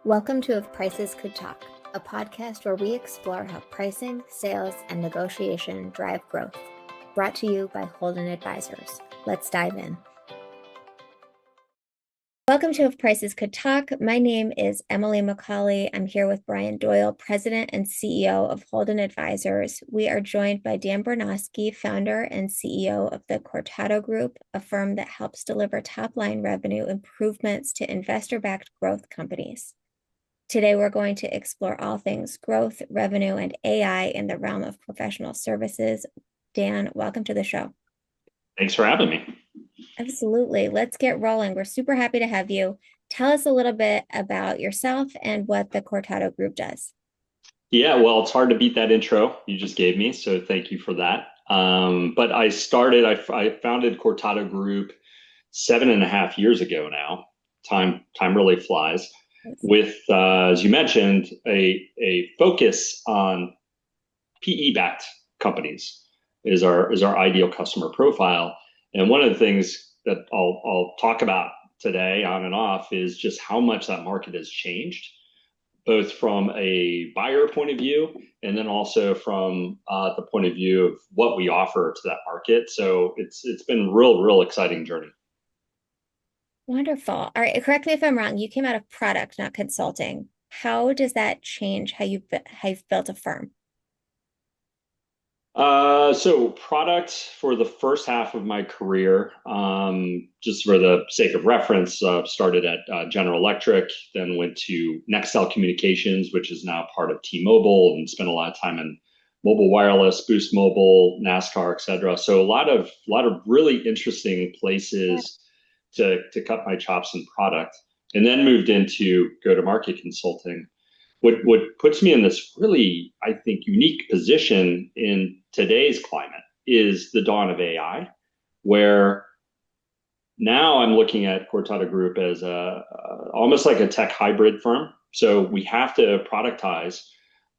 Welcome to If Prices Could Talk, a podcast where we explore how pricing, sales, and negotiation drive growth. Brought to you by Holden Advisors. Let's dive in. Welcome to If Prices Could Talk. My name is Emily Macaulay. I'm here with Brian Doyle, President and CEO of Holden Advisors. We are joined by Dan Bernoske, founder and CEO of the Cortado Group, a firm that helps deliver top-line revenue improvements to investor-backed growth companies. Today, we're going to explore all things growth, revenue, and AI in the realm of professional services. Dan, welcome to the show. Thanks for having me. Absolutely. Let's get rolling. We're super happy to have you. Tell us a little bit about yourself and what the Cortado Group does. Yeah, well, it's hard to beat that intro you just gave me, so thank you for that. But I founded Cortado Group 7.5 years ago now. Time really flies. With, as you mentioned, a focus on PE-backed companies is our ideal customer profile. And one of the things that I'll talk about today on and off is just how much that market has changed, both from a buyer point of view and then also from the point of view of what we offer to that market. So it's been real exciting journey. Wonderful. All right. Correct me if I'm wrong. You came out of product, not consulting. How does that change how you've built a firm? So product for the first half of my career, just for the sake of reference, started at General Electric, then went to Nextel Communications, which is now part of T-Mobile, and spent a lot of time in mobile wireless, Boost Mobile, NASCAR, et cetera. So a lot of really interesting places to cut my chops in product, and then moved into go-to-market consulting. What puts me in this really, I think, unique position in today's climate is the dawn of AI, where now I'm looking at Cortado Group as almost like a tech hybrid firm. So we have to productize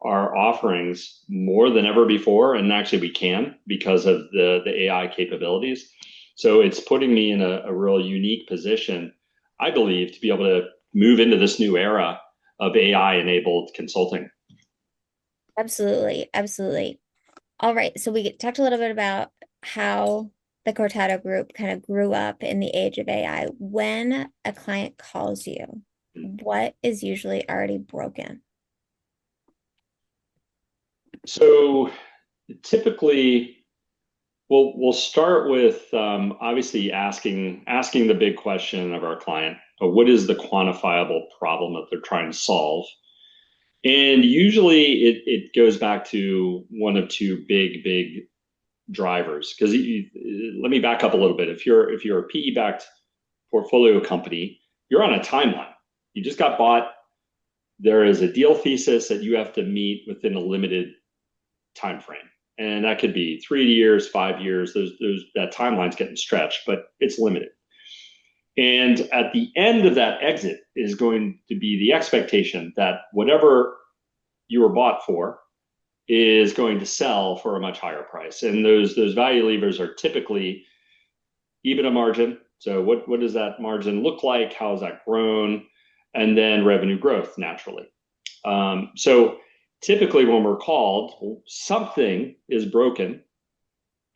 our offerings more than ever before, and actually we can because of the AI capabilities. So it's putting me in a real unique position, I believe, to be able to move into this new era of AI-enabled consulting. Absolutely. Absolutely. All right. So we talked a little bit about how the Cortado Group kind of grew up in the age of AI. When a client calls you, what is usually already broken? So typically, we'll start with obviously asking the big question of our client: what is the quantifiable problem that they're trying to solve? And usually it goes back to one of two big drivers. Because let me back up a little bit. If you're a PE-backed portfolio company, you're on a timeline. You just got bought. There is a deal thesis that you have to meet within a limited time frame. And that could be 3 years, 5 years. That timeline's getting stretched, but it's limited. And at the end of that exit is going to be the expectation that whatever you were bought for is going to sell for a much higher price. And those value levers are typically EBITDA margin. So what does that margin look like? How has that grown? And then revenue growth naturally. So typically when we're called, something is broken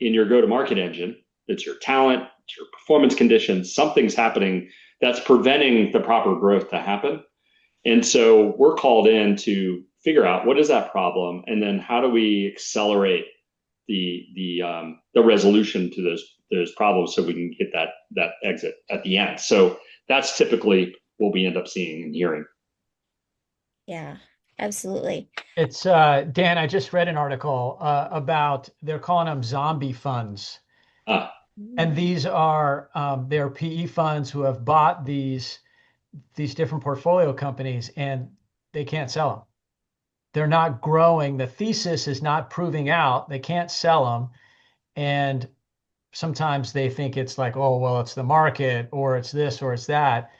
in your go-to-market engine. It's your talent, it's your performance conditions, something's happening that's preventing the proper growth to happen. And so we're called in to figure out what is that problem, and then how do we accelerate the resolution to those problems so we can get that exit at the end. So that's typically what we end up seeing and hearing. Yeah. Absolutely. It's Dan, I just read an article about, they're calling them zombie funds. And these are they're PE funds who have bought these different portfolio companies, and they can't sell them. They're not growing. The thesis is not proving out. They can't sell them. And sometimes they think it's like, oh, well, it's the market, or it's this, or it's that.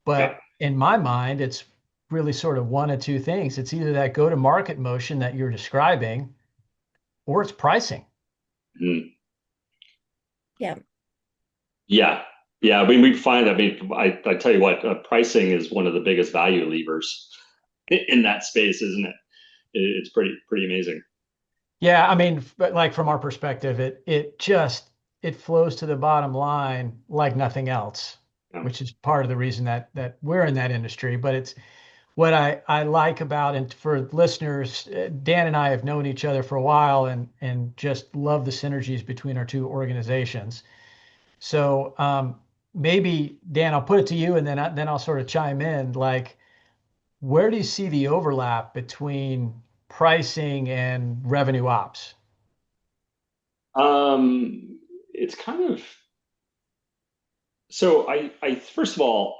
But in my mind, it's really sort of one of two things. It's either that go-to-market motion that you're describing, or it's pricing. Mm. Yeah. Yeah. Yeah, I mean, we find, I mean, I tell you what, pricing is one of the biggest value levers in that space, isn't it? It's pretty amazing. Yeah, I mean, but like from our perspective, it just it flows to the bottom line like nothing else, Yeah. which is part of the reason that we're in that industry. But it's what I like about, and for listeners, Dan and I have known each other for a while and just love the synergies between our two organizations. So maybe Dan, I'll put it to you, and then I'll sort of chime in. Like, where do you see the overlap between pricing and revenue ops? It's kind of so I first of all,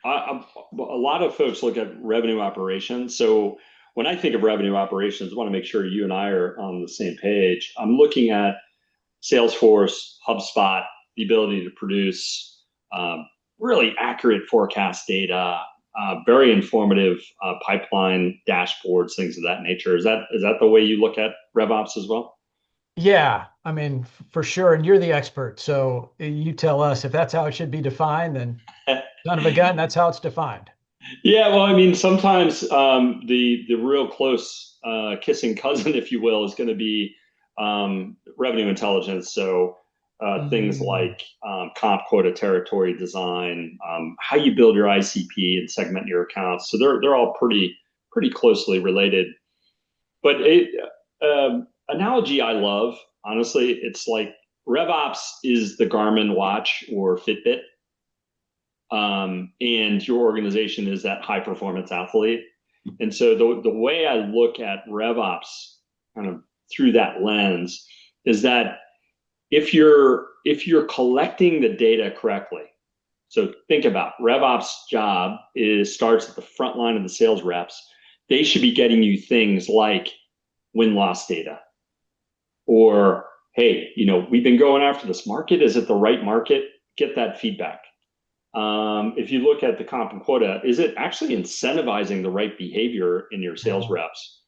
a lot of folks look at revenue operations. So when I think of revenue operations, I want to make sure you and I are on the same page. I'm looking at Salesforce, HubSpot, the ability to produce really accurate forecast data, very informative pipeline dashboards, things of that nature. Is that the way you look at RevOps as well? Yeah, I mean, for sure. And you're the expert. So you tell us if that's how it should be defined, then son of a gun, that's how it's defined. Yeah, well, I mean, sometimes the real close kissing cousin, if you will, is going to be revenue intelligence. So things Mm, like comp quota territory design, how you build your ICP and segment your accounts. So they're all pretty closely related. But analogy I love, honestly, it's like RevOps is the Garmin watch or Fitbit, and your organization is that high performance athlete. And so the way I look at RevOps kind of through that lens is that if you're collecting the data correctly, so think about RevOps job is starts at the front line of the sales reps. They should be getting you things like win loss data or hey, we've been going after this market. Is it the right market? Get that feedback. If you look at the comp and quota, is it actually incentivizing the right behavior in your sales yeah. reps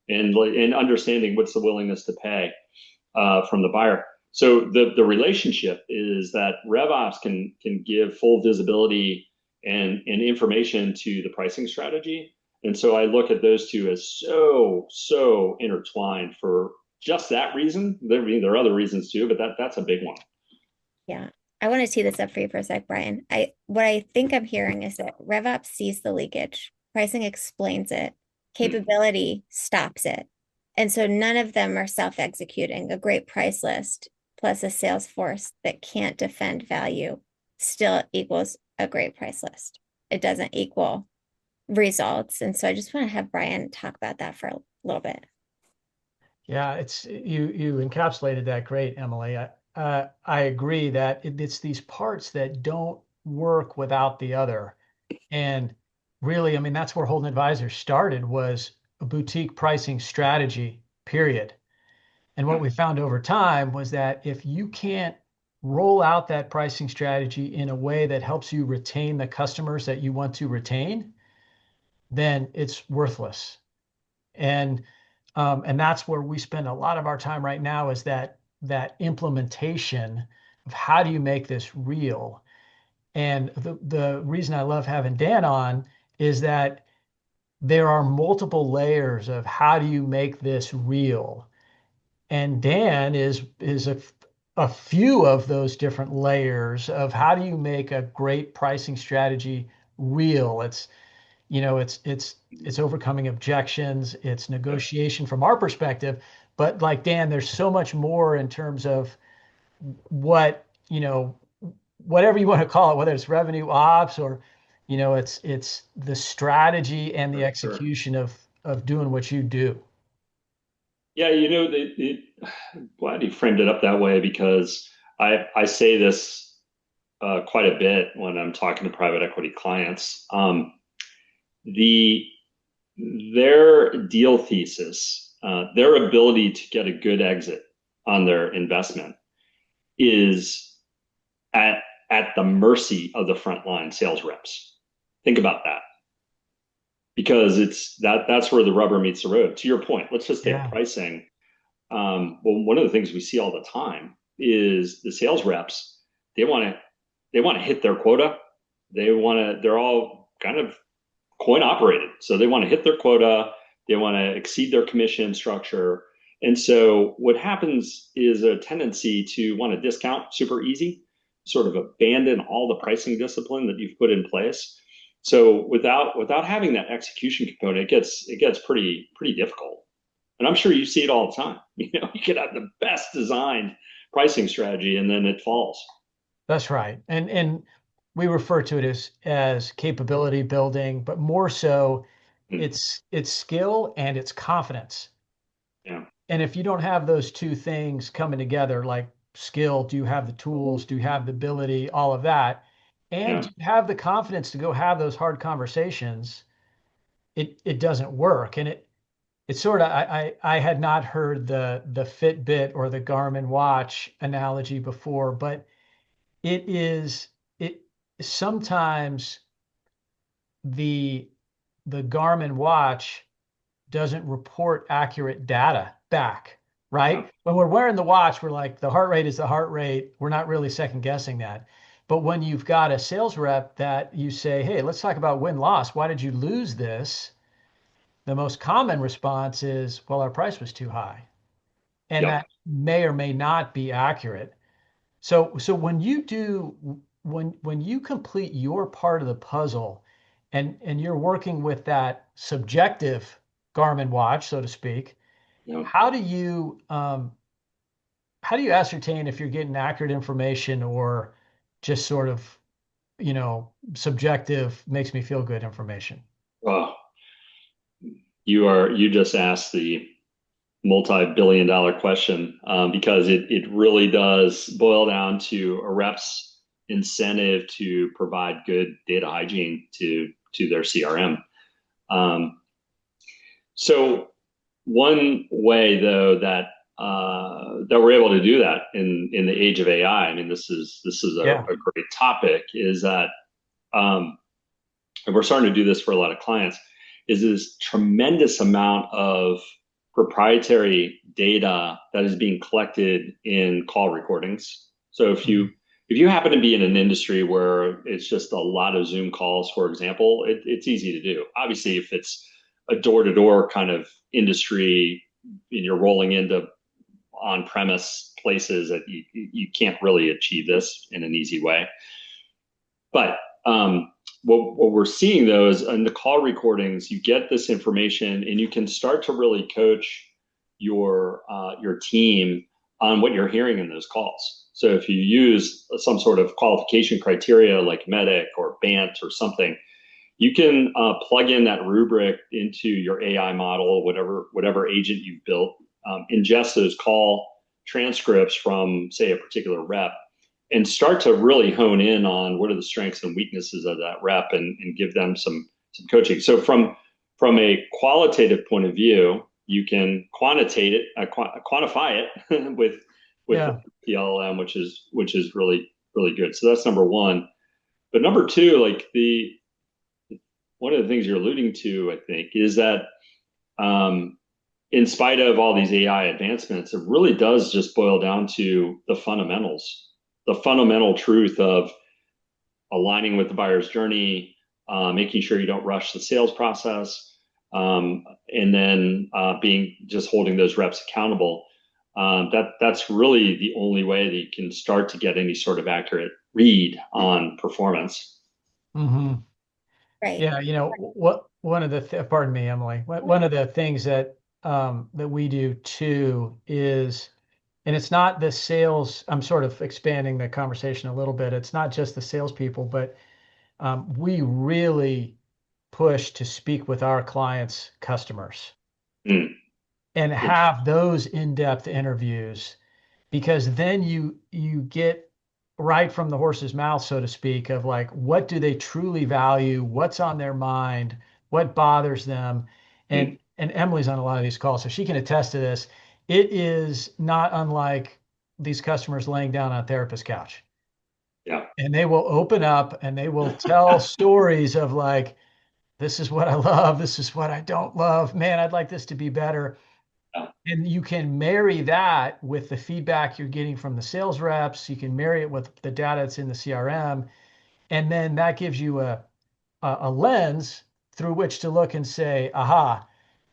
and understanding what's the willingness to pay from the buyer? So the relationship is that RevOps can give full visibility and information to the pricing strategy. And so I look at those two as so intertwined for just that reason. There are other reasons too, but that's a big one. Yeah. I want to tee this up for you for a sec, Brian. What I think I'm hearing is that RevOps sees the leakage, pricing explains it, capability stops it. And so none of them are self-executing. A great price list plus a sales force that can't defend value still equals a great price list. It doesn't equal results. And so I just want to have Brian talk about that for a little bit. Yeah, it's you encapsulated that great, Emily. I agree that it's these parts that don't work without the other. And really, I mean, that's where Holden Advisors started was a boutique pricing strategy, period. And what we found over time was that if you can't roll out that pricing strategy in a way that helps you retain the customers that you want to retain, then it's worthless. And and that's where we spend a lot of our time right now is that implementation of how do you make this real. And the reason I love having Dan on is that there are multiple layers of how do you make this real. And Dan is a few of those different layers of how do you make a great pricing strategy real. It's overcoming objections, it's negotiation from our perspective. But like Dan, there's so much more in terms of what, whatever you want to call it, whether it's revenue ops or, it's the strategy and the Sure. execution of doing what you do. Yeah, glad you framed it up that way because I say this quite a bit when I'm talking to private equity clients. The their deal thesis, their ability to get a good exit on their investment is at at the mercy of the frontline sales reps. Think about that because that's where the rubber meets the road. To your point, let's just take Yeah. pricing. Well, one of the things we see all the time is the sales reps, they want to want to hit their quota. They're all kind of coin operated. So they want to hit their quota. They want to exceed their commission structure. And so what happens is a tendency to want to discount super easy, sort of abandon all the pricing discipline that you've put in place. So without having that execution component, it gets pretty difficult. And I'm sure you see it all the time. You could have the best designed pricing strategy and then it falls. That's right. And we refer to it as capability building, but more so it's skill and it's confidence. Yeah. And if you don't have those two things coming together, like skill, do you have the tools, do you have the ability, all of that, and Yeah. do you have the confidence to go have those hard conversations, it doesn't work. And it's sort of I had not heard the Fitbit or the Garmin watch analogy before, but it sometimes the the Garmin watch doesn't report accurate data back, Yeah. right? When we're wearing the watch, we're like, the heart rate is the heart rate. We're not really second guessing that. But when you've got a sales rep that you say, hey, let's talk about win-loss. Why did you lose this? The most common response is, well, our price was too high. And Yep. that may or may not be accurate. So when you complete your part of the puzzle and you're working with that subjective Garmin watch, so to speak, Yep. how do you ascertain if you're getting accurate information or just sort of, subjective makes me feel good information? Well, you just asked the multi-billion-dollar question, because it really does boil down to a rep's incentive to provide good data hygiene to their CRM. Um, so one way, though, that we're able to do that in the age of AI, I mean, this is Yeah. a great topic, is that, and we're starting to do this for a lot of clients, is this tremendous amount of proprietary data that is being collected in call recordings. So Mhm. if you happen to be in an industry where it's just a lot of Zoom calls, for example, it's easy to do. Obviously, if it's a door-to-door kind of industry and you're rolling into on-premise places, that you can't really achieve this in an easy way. But what we're seeing, though, is in the call recordings, you get this information and you can start to really coach your team on what you're hearing in those calls. So if you use some sort of qualification criteria like MEDIC or BANT or something, you can plug in that rubric into your AI model, whatever agent you've built, ingest those call transcripts from, say, a particular rep, and start to really hone in on what are the strengths and weaknesses of that rep, and give them some coaching. So from a qualitative point of view, you can quantitate it, quantify it with Yeah. the PLM, which is really good. So that's number one. But number two, like the one of the things you're alluding to, I think, is that, in spite of all these AI advancements, it really does just boil down to the fundamentals, the fundamental truth of aligning with the buyer's journey, making sure you don't rush the sales process, and then being just holding those reps accountable. That's really the only way that you can start to get any sort of accurate read on performance. Hmm. Right. Yeah, what one of the pardon me, Emily. One of the things that we do too is, and it's not the sales. I'm sort of expanding the conversation a little bit. It's not just the salespeople, but we really push to speak with our clients' customers Mm, and have those in-depth interviews, because then you get right from the horse's mouth, so to speak, of like, what do they truly value, what's on their mind, what bothers them. mm, And Emily's on a lot of these calls, so she can attest to this. It is not unlike these customers laying down on a therapist couch, yeah. and they will open up and they will tell stories of like, this is what I love, this is what I don't love, man, I'd like this to be better. And you can marry that with the feedback you're getting from the sales reps. You can marry it with the data that's in the CRM. And then that gives you a lens through which to look and say, aha,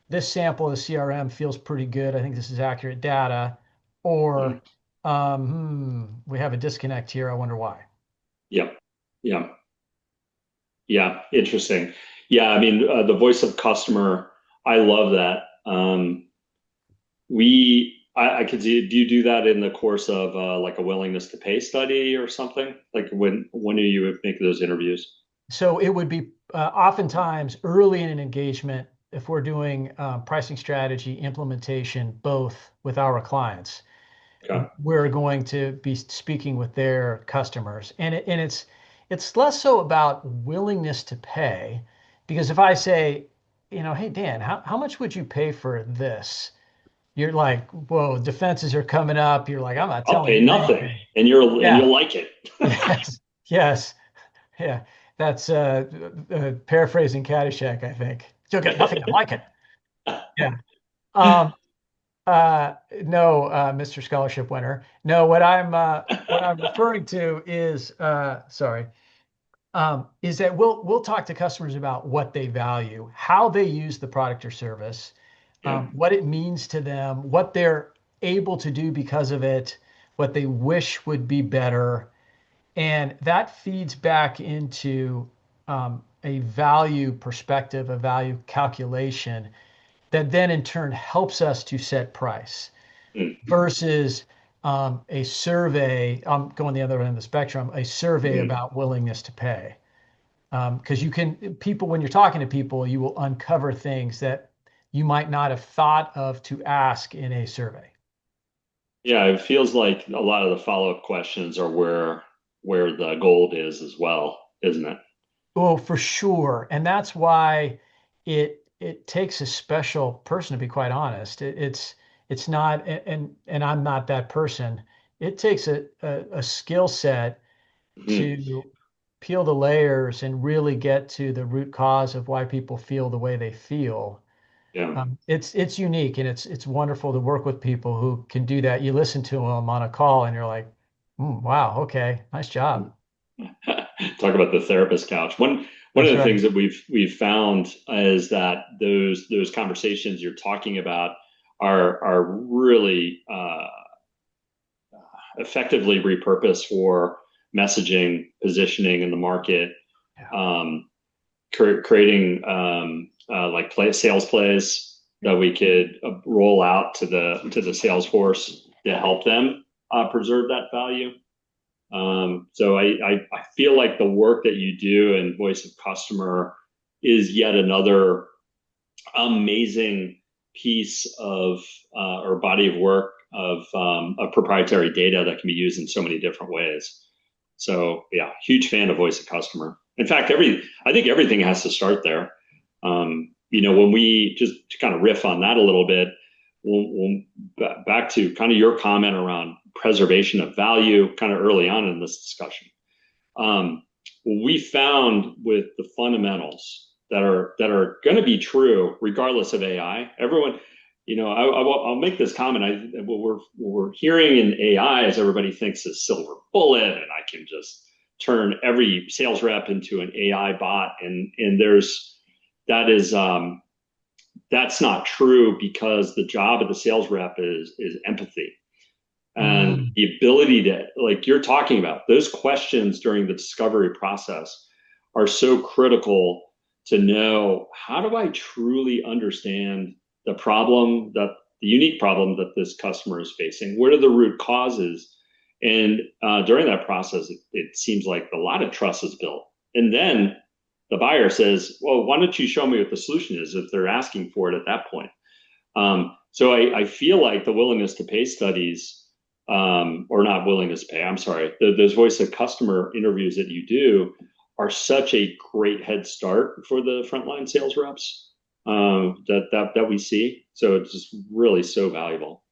this sample of the CRM feels pretty good. I think this is accurate data. Mm. Or we have a disconnect here. I wonder why. Yeah. Yeah. Yeah. Interesting. Yeah. I mean, the voice of customer, I love that. I could see, do you do that in the course of like a willingness to pay study or something? Like when do you make those interviews? So it would be oftentimes early in an engagement if we're doing pricing strategy implementation, both with our clients. Okay. We're going to be speaking with their customers, and it's less so about willingness to pay, because if I say, hey Dan, how much would you pay for this? You're like, whoa, defenses are coming up. You're like, I'm not I'll telling pay you nothing, anything. and Yeah. you'll like it. Yes. Yes. Yeah. That's paraphrasing Caddyshack, I think. You'll get nothing to like it. Yeah. Um, no, Mr. Scholarship winner. No, what I'm referring to is is that we'll talk to customers about what they value, how they use the product or service, Yeah. what it means to them, what they're able to do because of it, what they wish would be better, and that feeds back into a value perspective, a value calculation that then in turn helps us to set price Mm, versus a survey. I'm going the other end of the spectrum, a survey mm. about willingness to pay. Because when you're talking to people, you will uncover things that you might not have thought of to ask in a survey. Yeah, it feels like a lot of the follow-up questions are where the gold is as well, isn't it? Oh, for sure. And that's why it takes a special person, to be quite honest. It's not, and I'm not that person. It takes a skill set Mhm. to peel the layers and really get to the root cause of why people feel the way they feel. Yeah. It's unique, and it's wonderful to work with people who can do that. You listen to them on a call and you're like, wow, okay, nice job. Talk about the therapist couch. One That's of the right. things that we've found is that those conversations you're talking about are really effectively repurposed for messaging, positioning in the market, Yeah. um, creating like sales plays that we could roll out to the sales force to help them preserve that value. So I feel like the work that you do in voice of customer is yet another amazing piece of or body of work of proprietary data that can be used in so many different ways. So yeah, huge fan of voice of customer. In fact, I think everything has to start there. When we just to kind of riff on that a little bit, back to kind of your comment around preservation of value, kind of early on in this discussion. We found with the fundamentals that are going to be true regardless of AI. Everyone, I'll make this comment. What we're hearing in AI is everybody thinks is silver bullet, and I can just turn every sales rep into an AI bot, and that's not true because the job of the sales rep is empathy and Mm, the ability to, like you're talking about, those questions during the discovery process are so critical to know, how do I truly understand the unique problem that this customer is facing? What are the root causes? And during that process, it seems like a lot of trust is built. And then the buyer says, well, why don't you show me what the solution is if they're asking for it at that point? So I feel like the willingness to pay studies, or not willingness to pay, I'm sorry, those voice of customer interviews that you do are such a great head start for the frontline sales reps that we see. So it's just really so valuable.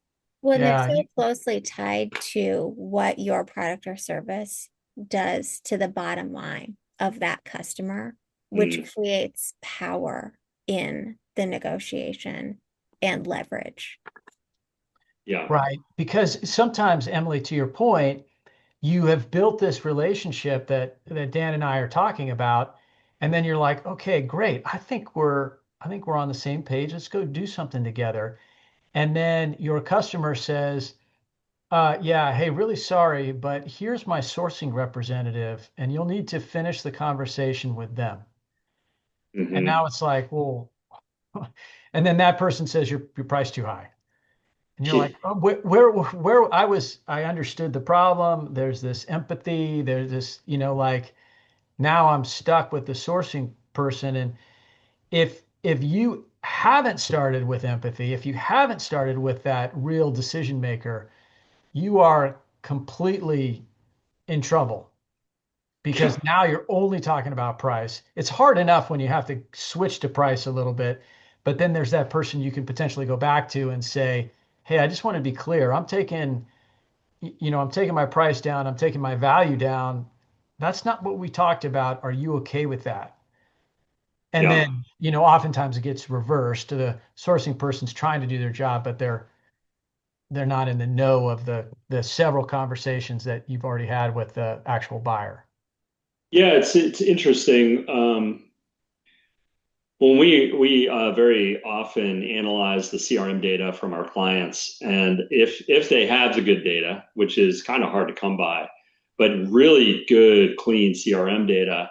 Well, and it's yeah. so closely tied to what your product or service does to the bottom line of that customer, which Mm, creates power in the negotiation and leverage. Yeah. right? Because sometimes, Emily, to your point, you have built this relationship that Dan and I are talking about, and then you're like, okay, great. I think we're on the same page. Let's go do something together. And then your customer says, yeah, hey, really sorry, but here's my sourcing representative, and you'll need to finish the conversation with them. And Hmm. now it's like, well, and then that person says your price too high. And you're like, oh, where I understood the problem. There's this empathy. There's this, like now I'm stuck with the sourcing person. And if you haven't started with empathy, if you haven't started with that real decision maker, you are completely in trouble Yeah. because now you're only talking about price. It's hard enough when you have to switch to price a little bit, but then there's that person you can potentially go back to and say, "Hey, I just want to be clear. I'm taking my price down. I'm taking my value down. That's not what we talked about. Are you okay with that?" And Yeah. then, oftentimes it gets reversed. The sourcing person's trying to do their job, but they're not in the know of the several conversations that you've already had with the actual buyer. Yeah, it's interesting. When we very often analyze the CRM data from our clients, and if they have the good data, which is kind of hard to come by, but really good, clean CRM data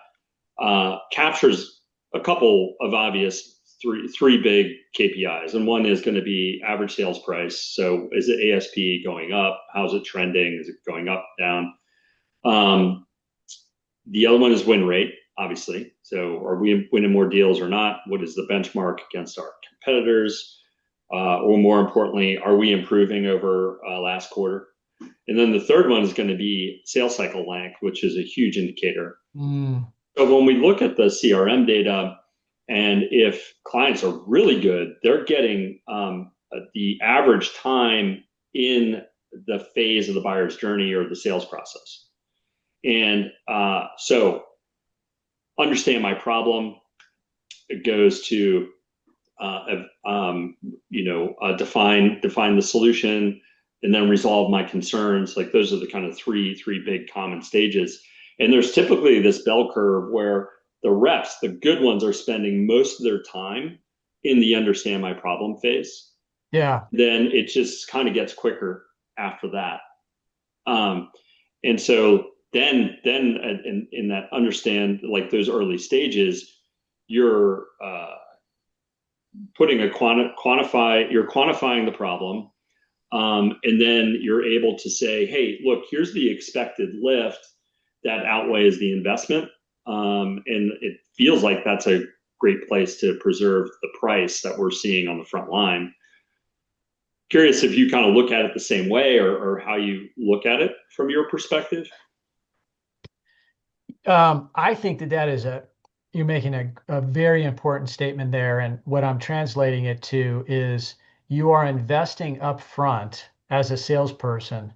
captures a couple of obvious three big KPIs, and one is going to be average sales price. So is it ASP going up? How's it trending? Is it going up, down? Um, the other one is win rate, obviously. So are we winning more deals or not? What is the benchmark against our competitors? Or more importantly, are we improving over last quarter? And then the third one is going to be sales cycle length, which is a huge indicator. Mm, So when we look at the CRM data, and if clients are really good, they're getting the average time in the phase of the buyer's journey or the sales process. And so understand my problem. It goes to define the solution, and then resolve my concerns. Like those are the kind of three big common stages. And there's typically this bell curve where the reps, the good ones, are spending most of their time in the understand my problem phase. yeah. Then it just kind of gets quicker after that. Um, and so then in that understand like those early stages, you're putting a quantify, you're quantifying the problem. And then you're able to say, hey, look, here's the expected lift that outweighs the investment. And it feels like that's a great place to preserve the price that we're seeing on the front line. Curious if you kind of look at it the same way, or how you look at it from your perspective. I think that you're making a very important statement there. And what I'm translating it to is you are investing up front as a salesperson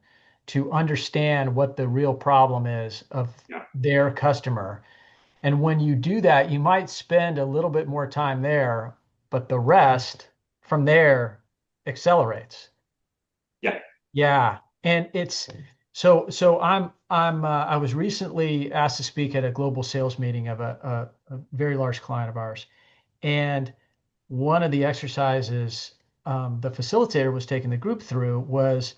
to understand what the real problem is of Yeah. their customer. And when you do that, you might spend a little bit more time there, but the rest from there accelerates. Yeah. Yeah, and it's I was recently asked to speak at a global sales meeting of a very large client of ours, and one of the exercises the facilitator was taking the group through was,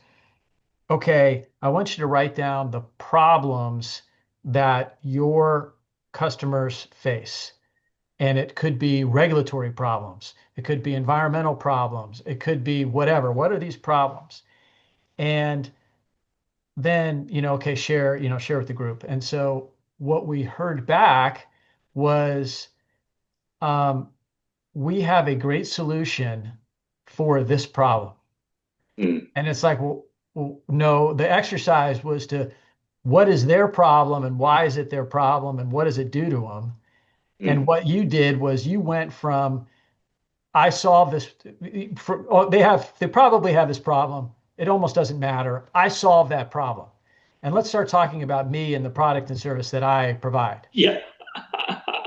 okay, I want you to write down the problems that your customers face. And it could be regulatory problems, it could be environmental problems, it could be whatever. What are these problems? And then, okay, share with the group. And so what we heard back was, um, we have a great solution for this problem. Mm, And it's like, well, no, the exercise was to, what is their problem and why is it their problem and what does it do to them? And mm, what you did was you went from, I solve this, they probably have this problem. It almost doesn't matter. I solve that problem. And let's start talking about me and the product and service that I provide. yeah.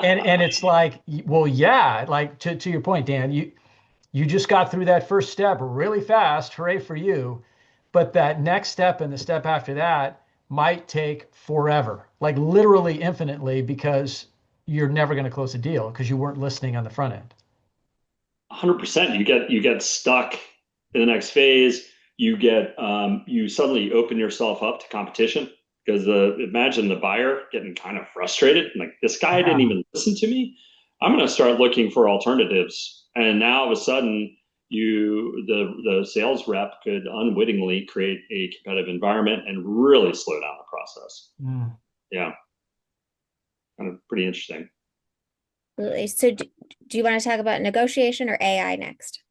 And it's like, well, yeah, like to your point, Dan, You just got through that first step really fast. Hooray for you. But that next step and the step after that might take forever, like literally infinitely, because you're never going to close a deal because you weren't listening on the front end. 100%. You get stuck in the next phase. You suddenly open yourself up to competition because imagine the buyer getting kind of frustrated, like this guy didn't even listen to me. I'm going to start looking for alternatives, and now all of a sudden, the sales rep could unwittingly create a competitive environment and really slow down the process. Yeah, kind of pretty interesting. Absolutely. So do you want to talk about negotiation or AI next?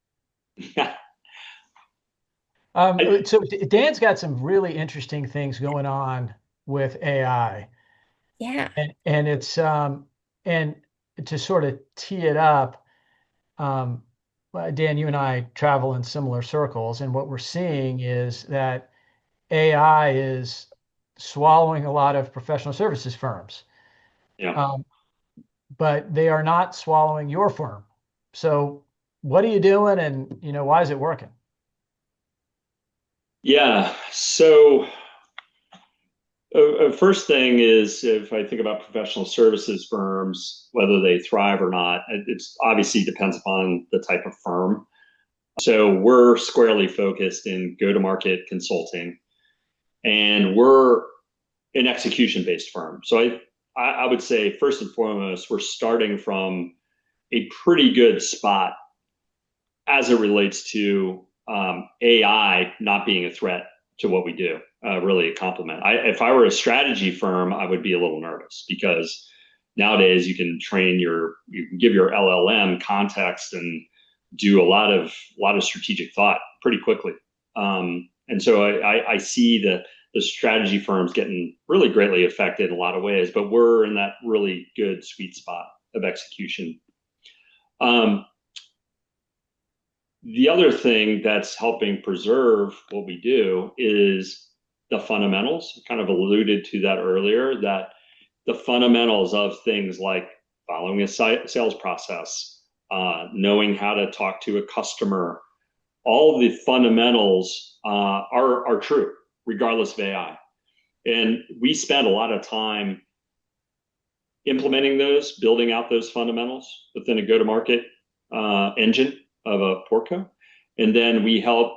So Dan's got some really interesting things going on with AI. Yeah. And it's and to sort of tee it up, Dan, you and I travel in similar circles, and what we're seeing is that AI is swallowing a lot of professional services firms. Yeah. But they are not swallowing your firm. So what are you doing, and why is it working? Yeah. So first thing is, if I think about professional services firms, whether they thrive or not, it's obviously depends upon the type of firm. So we're squarely focused in go-to-market consulting, and we're an execution-based firm. So I would say first and foremost, we're starting from a pretty good spot as it relates to AI not being a threat to what we do, really a compliment. If I were a strategy firm, I would be a little nervous because nowadays you can give your LLM context and do a lot of strategic thought pretty quickly. And so I see the strategy firms getting really greatly affected in a lot of ways, but we're in that really good sweet spot of execution. The other thing that's helping preserve what we do is the fundamentals. I kind of alluded to that earlier, that the fundamentals of things like following a sales process, knowing how to talk to a customer, all the fundamentals are true, regardless of AI. And we spend a lot of time implementing those, building out those fundamentals within a go-to-market engine of a Portco. And then we help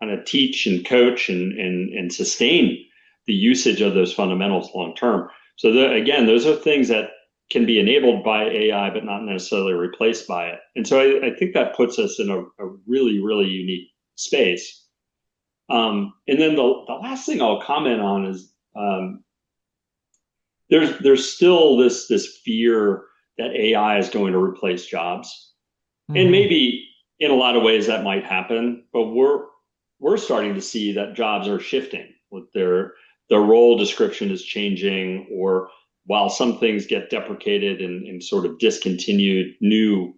kind of teach and coach and sustain the usage of those fundamentals long term. So again, those are things that can be enabled by AI, but not necessarily replaced by it. And so I think that puts us in a really, really unique space. And then the last thing I'll comment on is there's still this fear that AI is going to replace jobs. And maybe in a lot of ways that might happen, but we're starting to see that jobs are shifting. With their role description is changing, or while some things get deprecated and sort of discontinued, new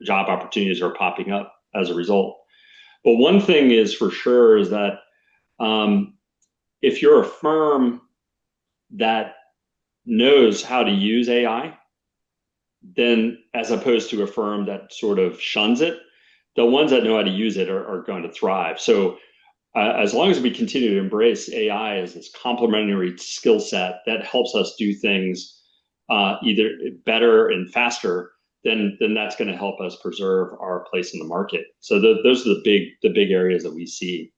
job opportunities are popping up as a result. But one thing is for sure is that if you're a firm that knows how to use AI, then as opposed to a firm that sort of shuns it, the ones that know how to use it are going to thrive. So as long as we continue to embrace AI as this complementary skill set that helps us do things either better and faster, then that's going to help us preserve our place in the market. So those are the big areas that we see.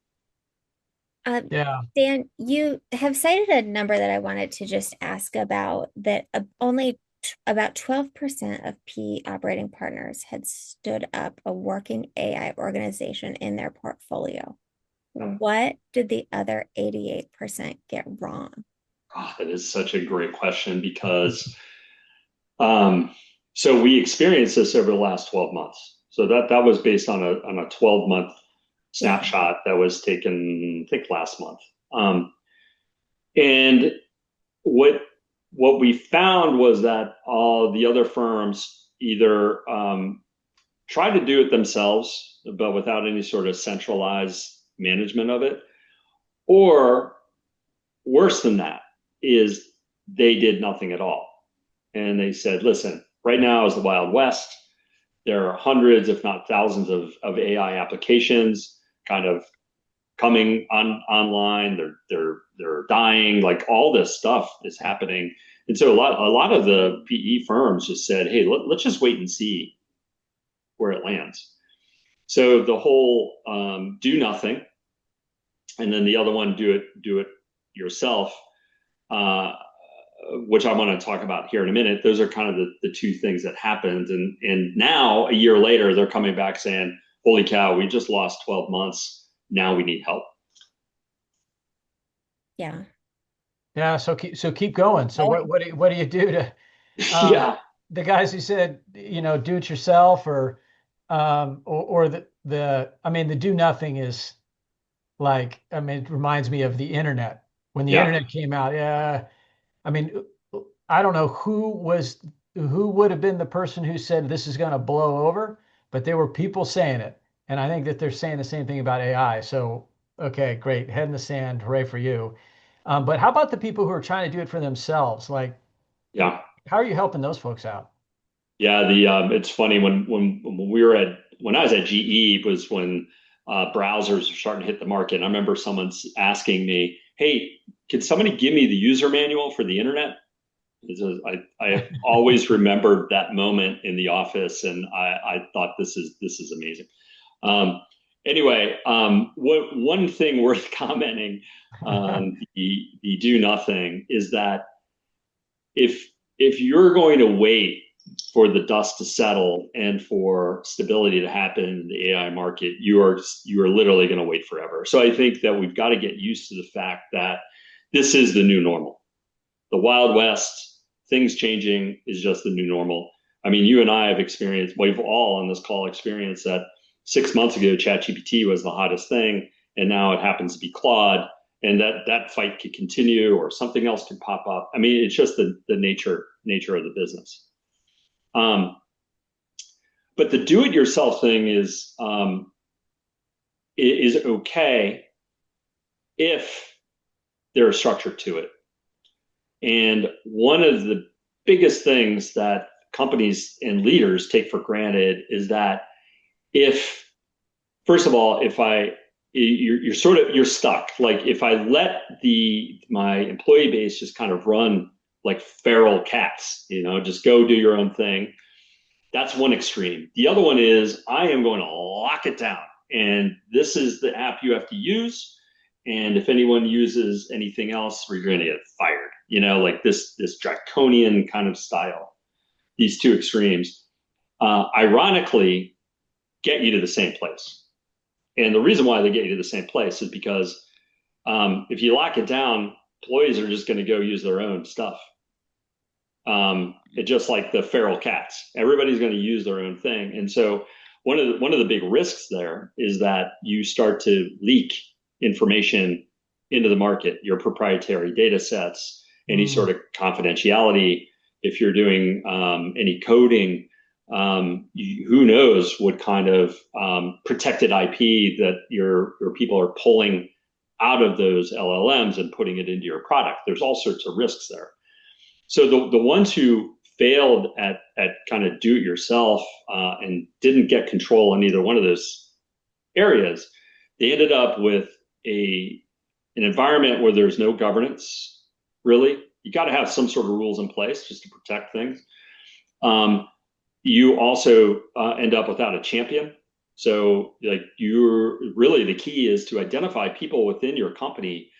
Dan, you have cited a number that I wanted to just ask about, that only about 12% of PE operating partners had stood up a working AI organization in their portfolio. What did the other 88% get wrong? Oh, that is such a great question because so we experienced this over the last 12 months. So that was based on a 12-month snapshot that was taken, I think, last month. And what we found was that all the other firms either tried to do it themselves, but without any sort of centralized management of it, or worse than that, is they did nothing at all. And they said, listen, right now is the Wild West. there are hundreds, if not thousands, of AI applications kind of coming online. They're dying. Like all this stuff is happening, and so a lot of the PE firms just said, "Hey, let's just wait and see where it lands." So the whole do nothing, and then the other one, do it yourself, which I want to talk about here in a minute. Those are kind of the two things that happened. And now, a year later, they're coming back saying, holy cow, we just lost 12 months. Now we need help. Yeah. Yeah. So keep going. So what do you do to, Yeah. the guys who said, do it yourself or I mean, the do nothing is like, I mean, it reminds me of the internet. When the internet came out, yeah, I mean, I don't know who would have been the person who said this is going to blow over, but there were people saying it. And I think that they're saying the same thing about AI. So, okay, great. Head in the sand. Hooray for you. But how about the people who are trying to do it for themselves? Like, Yeah. how are you helping those folks out? Yeah. It's funny when I was at GE was when browsers were starting to hit the market. And I remember someone's asking me, hey, could somebody give me the user manual for the internet? I always remembered that moment in the office, and I thought this is amazing. Anyway, one thing worth commenting on the do nothing is that if you're going to wait for the dust to settle and for stability to happen in the AI market, you are literally going to wait forever. So I think that we've got to get used to the fact that this is the new normal. The Wild West, things changing is just the new normal. I mean, you and I have experienced, we've all on this call experienced that 6 months ago, ChatGPT was the hottest thing, and now it happens to be Claude, and that fight could continue, or something else could pop up. I mean, it's just the nature of the business. But the do-it-yourself thing is okay if there's a structure to it. And one of the biggest things that companies and leaders take for granted is that first of all, you're stuck. Like if I let my employee base just kind of run like feral cats, just go do your own thing. That's one extreme. The other one is I am going to lock it down, and this is the app you have to use. And if anyone uses anything else, you're going to get fired. Like this draconian kind of style. These two extremes, ironically, get you to the same place. And the reason why they get you to the same place is because if you lock it down, employees are just going to go use their own stuff. It's just like the feral cats. Everybody's going to use their own thing. And so one of the big risks there is that you start to leak information into the market, your proprietary data sets, any sort of confidentiality. If you're doing any coding, who knows what kind of protected IP that your people are pulling out of those LLMs and putting it into your product. There's all sorts of risks there. So the ones who failed at kind of do it yourself and didn't get control in either one of those areas, they ended up with an environment where there's no governance, really. You got to have some sort of rules in place just to protect things. You also end up without a champion. So like the key is to identify people within your company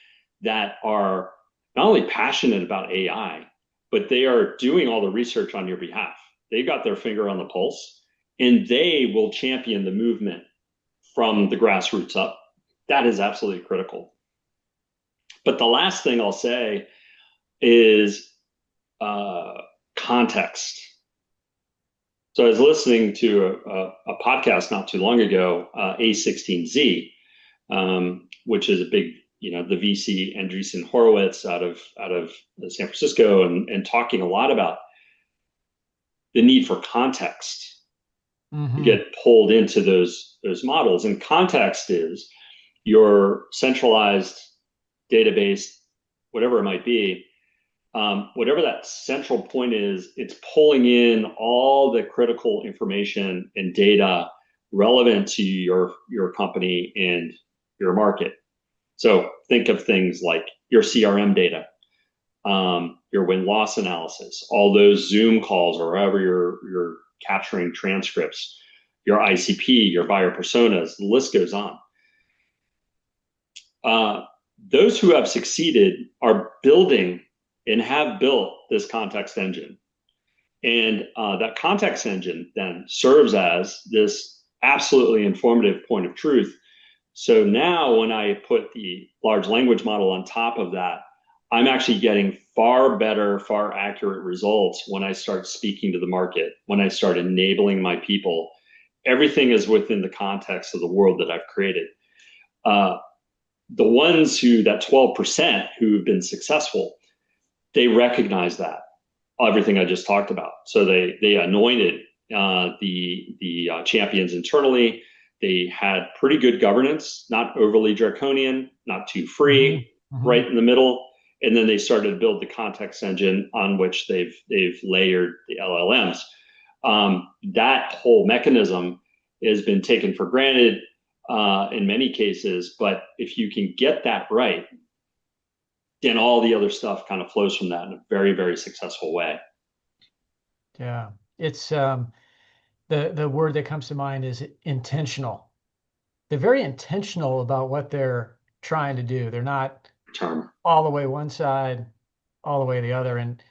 that are not only passionate about AI, but they are doing all the research on your behalf. They got their finger on the pulse, and they will champion the movement from the grassroots up. That is absolutely critical. But the last thing I'll say is context. So I was listening to a podcast not too long ago, A16Z, which is a big, the VC Andreessen Horowitz out of San Francisco, and talking a lot about the need for context to get pulled into those models. And context is your centralized database, whatever it might be, whatever that central point is, it's pulling in all the critical information and data relevant to your company and your market. So think of things like your CRM data, your win-loss analysis, all those Zoom calls or wherever you're capturing transcripts, your ICP, your buyer personas, the list goes on. Those who have succeeded are building and have built this context engine. And that context engine then serves as this absolutely informative point of truth. So now when I put the large language model on top of that, I'm actually getting far better, far accurate results when I start speaking to the market, when I start enabling my people. Everything is within the context of the world that I've created. The ones that 12% who've been successful, they recognize that, everything I just talked about. So they anointed the champions internally. They had pretty good governance, not overly draconian, not too free, right in the middle. And then they started to build the context engine on which they've layered the LLMs. That whole mechanism has been taken for granted in many cases, but if you can get that right, then all the other stuff kind of flows from that in a very, very successful way. Yeah, it's the word that comes to mind is intentional. They're very intentional about what they're trying to do. They're not all the way one side, all the way the other. And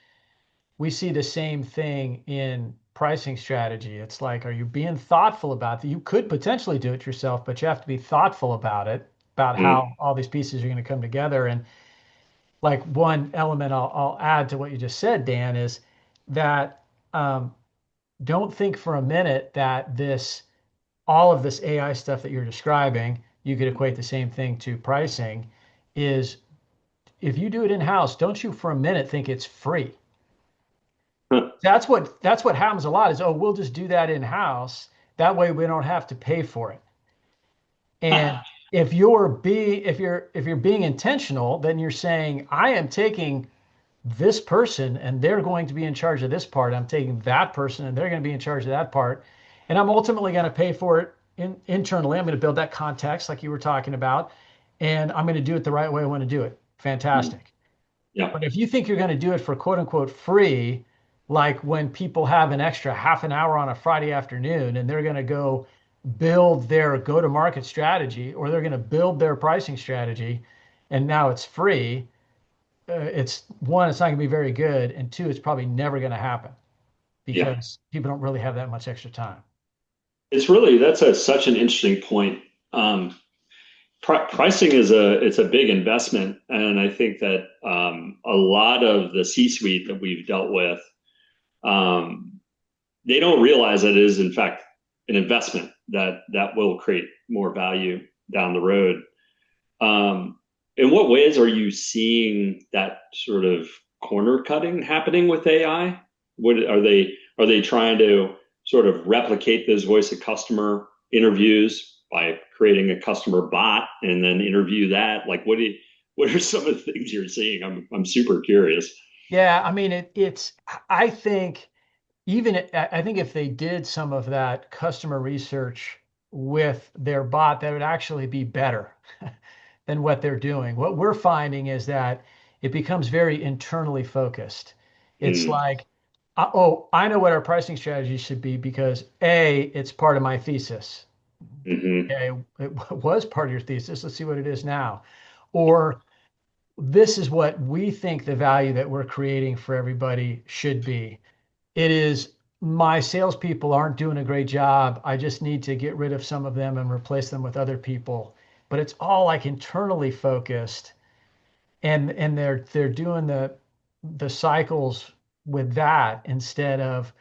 we see the same thing in pricing strategy. It's like, are you being thoughtful about that? You could potentially do it yourself, but you have to be thoughtful about it, about how all these pieces are going to come together. And like one element I'll add to what you just said, Dan, is that don't think for a minute that all of this AI stuff that you're describing, you could equate the same thing to pricing, is if you do it in-house, don't you for a minute think it's free. That's what happens a lot is, oh, we'll just do that in-house. That way we don't have to pay for it. And if you're being intentional, then you're saying, I am taking this person and they're going to be in charge of this part. I'm taking that person and they're going to be in charge of that part. And I'm ultimately going to pay for it internally. I'm going to build that context like you were talking about, and I'm going to do it the right way I want to do it. Fantastic. Yeah. But if you think you're going to do it for quote unquote free, like when people have an extra half an hour on a Friday afternoon and they're going to go build their go-to-market strategy or they're going to build their pricing strategy and now it's free, it's one, it's not going to be very good, and two, it's probably never going to happen because people don't really have that much extra time. That's such an interesting point. Pricing it's a big investment, and I think that a lot of the C-suite that we've dealt with, they don't realize that it is in fact an investment that will create more value down the road. In what ways are you seeing that sort of corner cutting happening with AI? What are they trying to sort of replicate those voice of customer interviews by creating a customer bot and then interview that? Like, what are some of the things you're seeing? I'm super curious. Yeah, I mean, I think if they did some of that customer research with their bot, that would actually be better than what they're doing. What we're finding is that it becomes very internally focused. It's like, oh, I know what our pricing strategy should be because A, it's part of my thesis. Okay, it was part of your thesis. Let's see what it is now. Or this is what we think the value that we're creating for everybody should be. It is my salespeople aren't doing a great job. I just need to get rid of some of them and replace them with other people. But it's all like internally focused, and they're doing the cycles with that instead of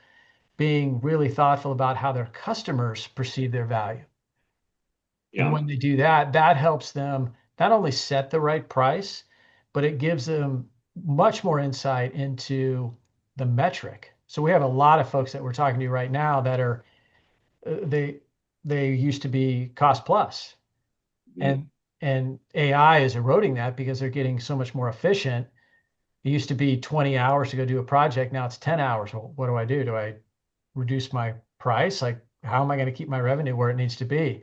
being really thoughtful about how their customers perceive their value. And when they do that, that helps them not only set the right price, but it gives them much more insight into the metric. So we have a lot of folks that we're talking to right now that are they used to be cost plus, and AI is eroding that because they're getting so much more efficient. it used to be 20 hours to go do a project. Now it's 10 hours. Well, what do I do? Do I reduce my price? Like, how am I going to keep my revenue where it needs to be?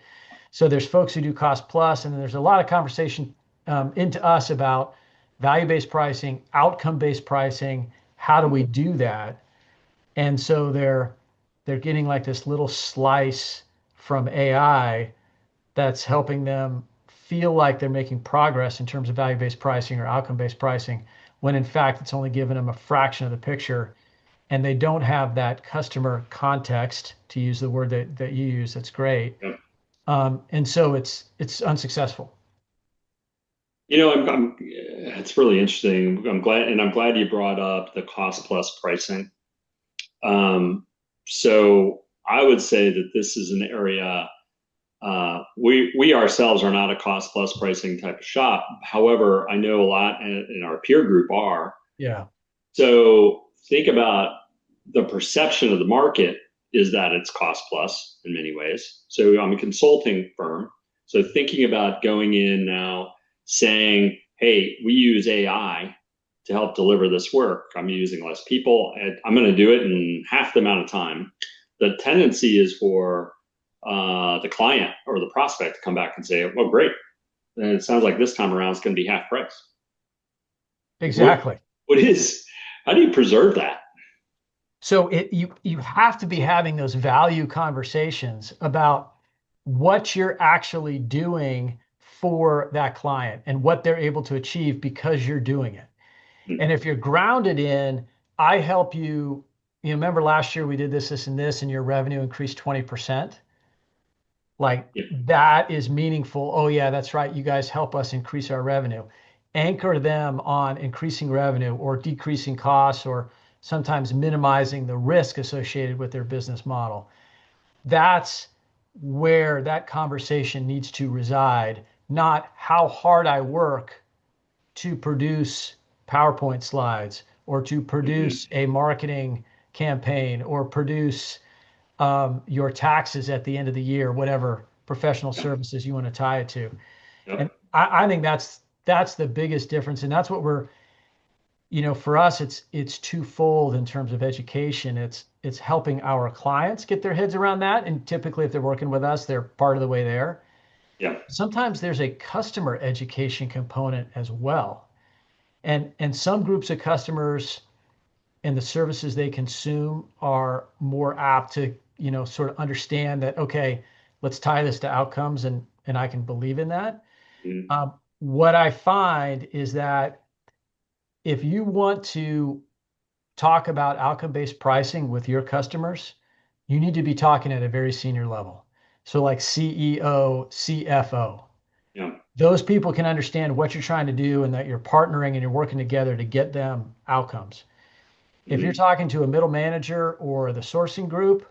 So there's folks who do cost plus, and then there's a lot of conversation into us about value-based pricing, outcome-based pricing. How do we do that? And so they're getting like this little slice from AI that's helping them feel like they're making progress in terms of value-based pricing or outcome-based pricing, when in fact it's only giving them a fraction of the picture, and they don't have that customer context, to use the word that you use. That's great. Yep. And so it's unsuccessful. It's really interesting. I'm glad you brought up the cost plus pricing. So I would say that this is an area, we ourselves are not a cost plus pricing type of shop. However, I know a lot in our peer group are. Yeah. So think about the perception of the market is that it's cost plus in many ways. So I'm a consulting firm. So thinking about going in now saying, hey, we use AI to help deliver this work. I'm using less people, and I'm going to do it in half the amount of time. The tendency is for the client or the prospect to come back and say, well, great. And it sounds like this time around it's going to be half price. Exactly. How do you preserve that? So you have to be having those value conversations about what you're actually doing for that client and what they're able to achieve because you're doing it. Mm-hmm. And if you're grounded in, I help you, remember last year we did this, and this, and your revenue increased 20%. Like, yeah, that is meaningful. Oh yeah, that's right. You guys help us increase our revenue. Anchor them on increasing revenue or decreasing costs, or sometimes minimizing the risk associated with their business model. That's where that conversation needs to reside, not how hard I work to produce PowerPoint slides or to produce a marketing campaign or produce your taxes at the end of the year, whatever professional services you want to tie it to. Yep. And I think that's the biggest difference. And that's what we're, for us, it's twofold in terms of education. It's helping our clients get their heads around that. And typically if they're working with us, they're part of the way there. Yeah. Sometimes there's a customer education component as well. And some groups of customers and the services they consume are more apt to, sort of understand that, okay, let's tie this to outcomes, and I can believe in that. Mm-hmm. What I find is that if you want to talk about outcome-based pricing with your customers, you need to be talking at a very senior level. So like CEO, CFO. Yeah. Those people can understand what you're trying to do and that you're partnering and you're working together to get them outcomes. If you're talking to a middle manager or the sourcing group,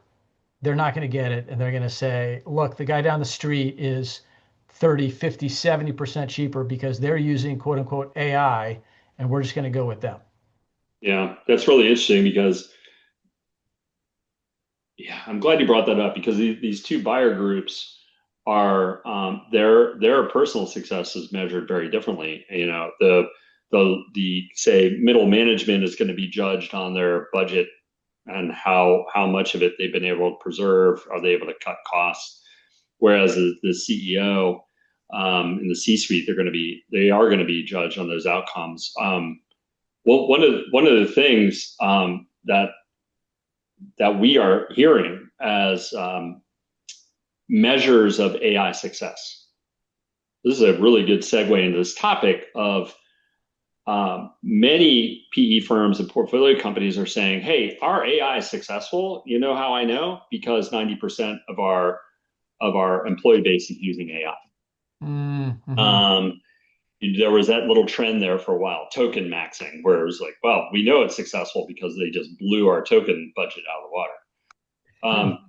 they're not going to get it. And they're going to say, look, the guy down the street is 30, 50, 70% cheaper because they're using quote unquote AI, and we're just going to go with them. Yeah, that's really interesting because, I'm glad you brought that up, because these two buyer groups are, their personal success is measured very differently. The say middle management is going to be judged on their budget and how much of it they've been able to preserve. Are they able to cut costs? Whereas the CEO in the C-suite, they are going to be judged on those outcomes. Well, one of the things that we are hearing as measures of AI success. This is a really good segue into this topic of many PE firms and portfolio companies are saying, hey, our AI is successful. You know how I know? Because 90% of our employee base is using AI. Mm-hmm. There was that little trend there for a while, token maxing, where it was like, well, we know it's successful because they just blew our token budget out of the water.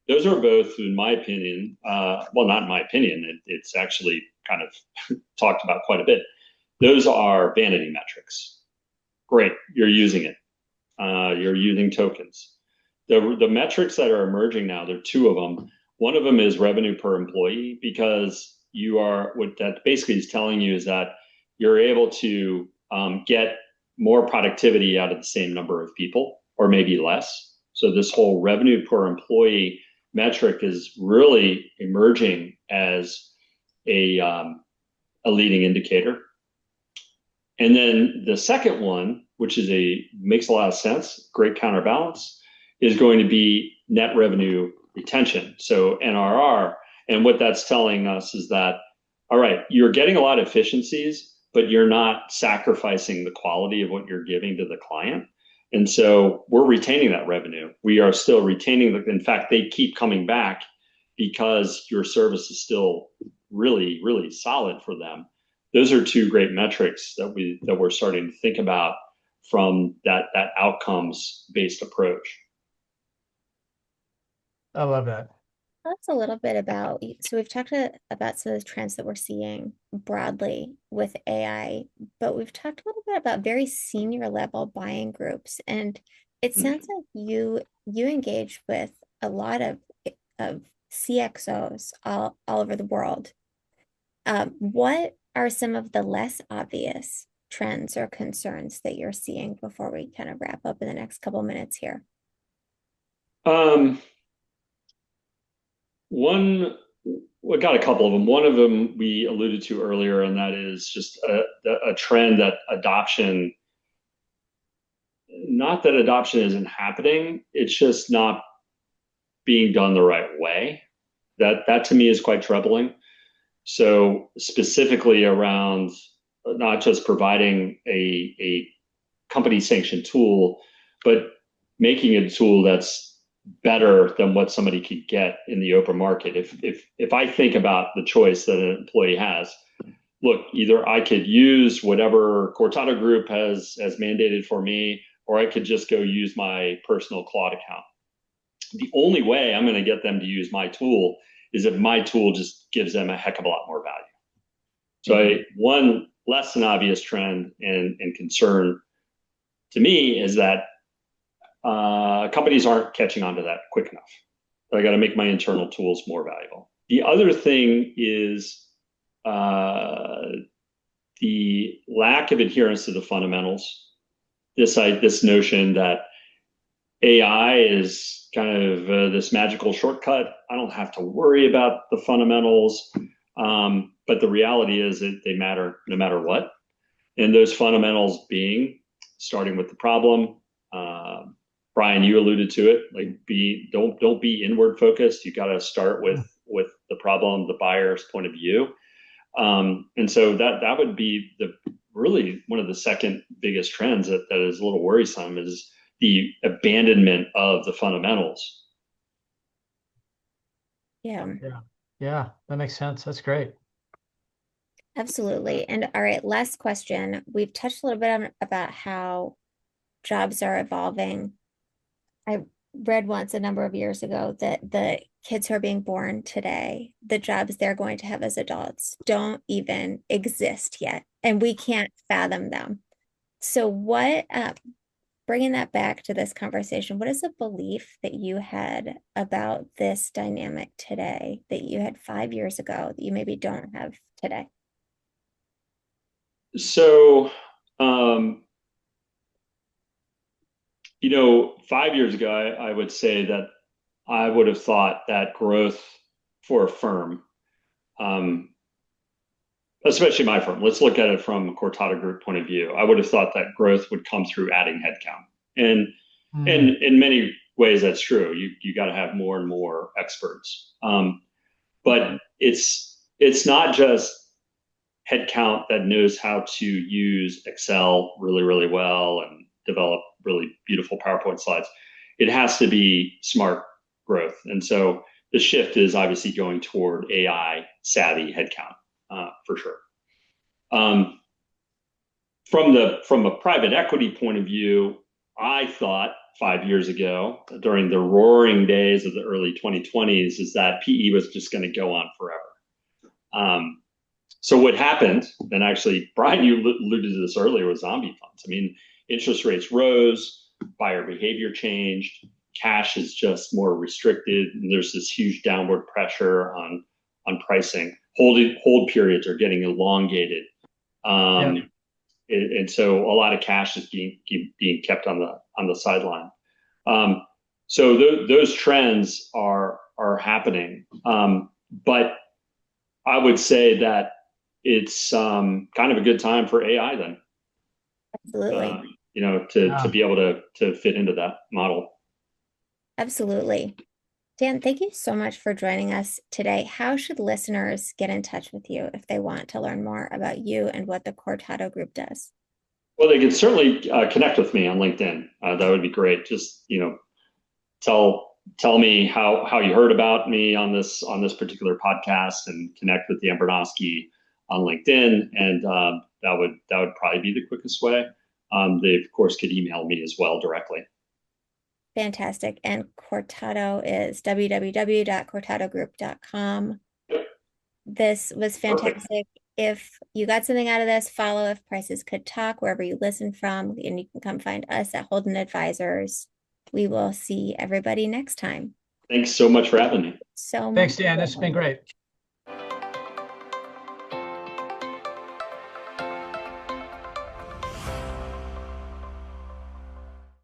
Those are both, in my opinion, well, not in my opinion, it's actually kind of talked about quite a bit. Those are vanity metrics. Great, you're using it. You're using tokens. The metrics that are emerging now, there are two of them. One of them is revenue per employee, because what that basically is telling you is that you're able to get more productivity out of the same number of people, or maybe less. So this whole revenue per employee metric is really emerging as a leading indicator. And then the second one, which makes a lot of sense, great counterbalance, is going to be net revenue retention. So NRR. And what that's telling us is that, all right, you're getting a lot of efficiencies, but you're not sacrificing the quality of what you're giving to the client. And so we're retaining that revenue. We are still retaining in fact, they keep coming back because your service is still really, really solid for them. Those are two great metrics that we're starting to think about from that outcomes-based approach. I love that. That's a little bit about, so we've talked about some of the trends that we're seeing broadly with AI, but we've talked a little bit about very senior level buying groups. And it sounds like you engage with a lot of CXOs all over the world. What are some of the less obvious trends or concerns that you're seeing before we kind of wrap up in the next couple minutes here? We got a couple of them. One of them we alluded to earlier, and that is just a trend that adoption, not that adoption isn't happening, it's just not being done the right way. That to me is quite troubling. So specifically around not just providing a company sanctioned tool, but making a tool that's better than what somebody could get in the open market. If I think about the choice that an employee has, look, either I could use whatever Cortado group has mandated for me, or I could just go use my personal Claude account. The only way I'm going to get them to use my tool is if my tool just gives them a heck of a lot more value. So one less than obvious trend and concern to me is that companies aren't catching on to that quick enough. I got to make my internal tools more valuable. The other thing is the lack of adherence to the fundamentals. This notion that AI is kind of this magical shortcut. I don't have to worry about the fundamentals, but the reality is that they matter no matter what. And those fundamentals being starting with the problem. Brian, you alluded to it. Like, don't be inward focused. You got to start with the problem, the buyer's point of view, and so that would be really one of the second biggest trends that is a little worrisome is the abandonment of the fundamentals. Yeah, that makes sense. That's great. Absolutely. And all right, last question. We've touched a little bit about how jobs are evolving. I read once a number of years ago that the kids who are being born today, the jobs they're going to have as adults don't even exist yet, and we can't fathom them. So bringing that back to this conversation, what is a belief that you had about this dynamic today that you had 5 years ago that you maybe don't have today? So, 5 years ago, I would say that I would have thought that growth for a firm, especially my firm, let's look at it from a Cortado Group point of view. I would have thought that growth would come through adding headcount. And in many ways, that's true. You got to have more and more experts. But it's not just headcount that knows how to use Excel really, really well and develop really beautiful PowerPoint slides. It has to be smart growth. And so the shift is obviously going toward AI savvy headcount, for sure. From a private equity point of view, I thought 5 years ago, during the roaring days of the early 2020s, is that PE was just going to go on forever. So what happened, and actually, Brian, you alluded to this earlier with zombie funds. I mean, interest rates rose, buyer behavior changed, cash is just more restricted, and there's this huge downward pressure on pricing. Hold periods are getting elongated. and so a lot of cash is being kept on the sideline. So those trends are happening, but I would say that it's kind of a good time for AI then. Absolutely. To be able to fit into that model. Absolutely. Dan, thank you so much for joining us today. How should listeners get in touch with you if they want to learn more about you and what the Cortado Group does? Well, they can certainly connect with me on LinkedIn. That would be great. Just tell me how you heard about me on this particular podcast, and connect with Dan Bernoske on LinkedIn, and that would probably be the quickest way. They of course could email me as well directly. Fantastic. And Cortado is www.cortadogroup.com. Yep. This was fantastic. Perfect. If you got something out of this, follow If Prices Could Talk wherever you listen from, and you can come find us at Holden Advisors. We will see everybody next time. Thanks so much for having me. So much. Thanks, Dan. This has been great.